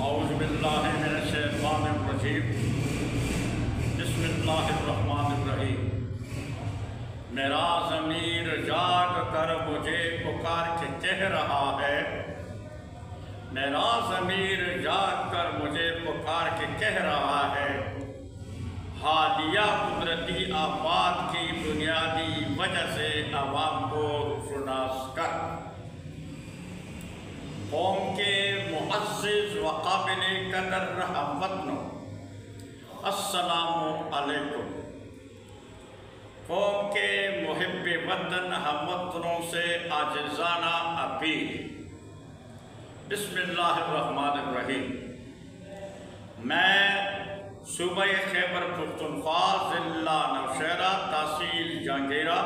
اعوذ باللہ من الشیطان الرجیم بسم اللہ الرحمن الرحیم۔ میرا ضمیر جاگ کر مجھے پکار کے کہہ رہا ہے، میرا ضمیر جاگ کر مجھے پکار کے کہہ رہا ہے، حالیہ قدرتی آفات کی بنیادی وجہ سے عوام کو روشناس کر۔ قوم کے معزز و قابل قدر ہم وطنوں، السلام علیکم۔ قوم کے محب وطن ہم وطنوں سے عاجزانہ اپیل۔ بسم اللہ الرحمن الرحیم۔ میں صوبہ خیبر پختونخوا، ضلع نوشہرہ، تحصیل جہانگیرہ،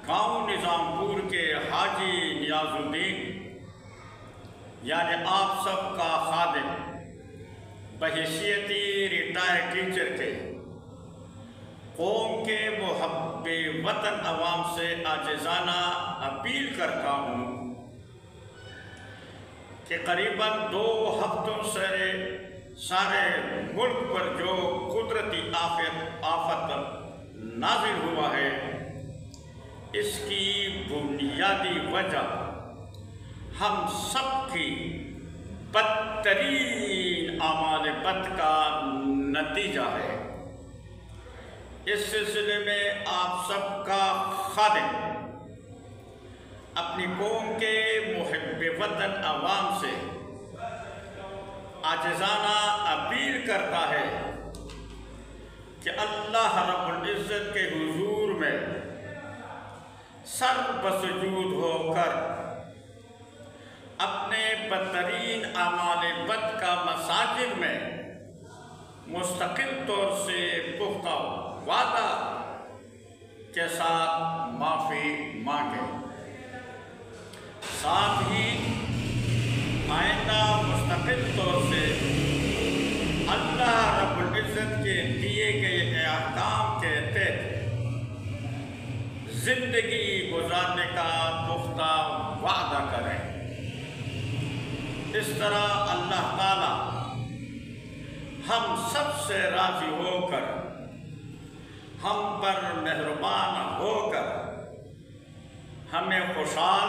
گاؤں نظام پور کے حاجی نیاز الدین، یعنی آپ سب کا خادم، بحیثیت ریٹائر ٹیچر کے قوم کے محب وطن عوام سے عاجزانہ اپیل کرتا ہوں کہ قریباً 2 ہفتوں سے سارے ملک پر جو قدرتی آفت نازل ہوا ہے، اس کی بنیادی وجہ ہم سب کی بدترین اعمال بد کا نتیجہ ہے۔ اس سلسلے میں آپ سب کا خادم اپنی قوم کے محب وطن عوام سے عاجزانہ اپیل کرتا ہے کہ اللہ رب العزت کے حضور میں سر بسجود ہو کر اپنے بدترین اعمال بد کا مساجد میں مستقل طور سے پختہ وعدہ کے ساتھ معافی مانگے، ساتھ ہی آئندہ مستقل طور سے اللہ رب العزت کے دیے گئے احکام کے تحت زندگی گزارنے کا پختہ وعدہ کریں۔ اس طرح اللہ تعالی ہم سب سے راضی ہو کر، ہم پر مہربان ہو کر ہمیں خوشحال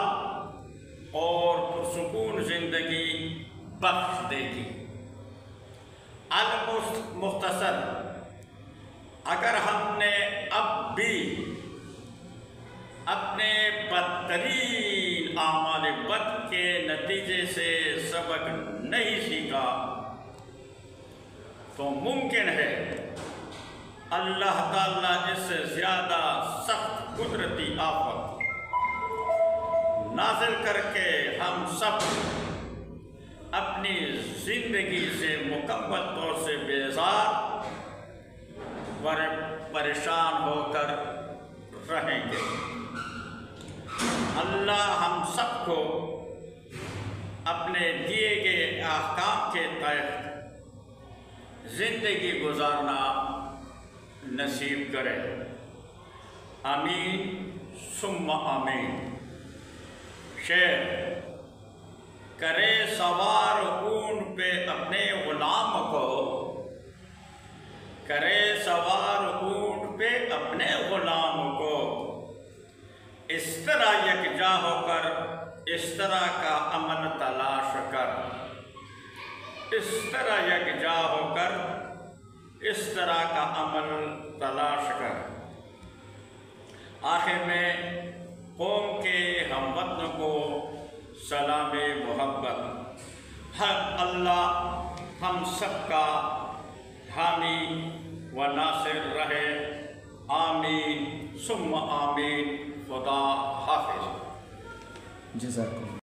اور پرسکون زندگی بخش دے گی۔ المختصر، اگر ہم نے اب بھی اپنے بدترین اعمال بد کے نتیجے سے سبق نہیں سیکھا تو ممکن ہے اللہ تعالیٰ اس سے زیادہ سخت قدرتی آفت نازل کر کے ہم سب اپنی زندگی سے مکمل طور سے بیزار و پریشان ہو کر رہیں گے۔ اللہ ہم سب کو اپنے دیے گئے احکام کے تحت زندگی گزارنا نصیب کرے، آمین ثم آمین۔ شعر: کرے سوار اونٹ پہ اپنے غلام کو، کرے سوار اونٹ پہ اپنے غلام کو، اس طرح یکجا ہو کر اس طرح کا امن تلاش کر، اس طرح یکجا ہو کر اس طرح کا امن تلاش کر۔ آخر میں قوم کے ہم وطنوں کو سلام محبت۔ حق اللہ ہم سب کا حامی و ناصر رہے، آمین ثم آمین۔ خدا حافظ۔ جزاک اللہ۔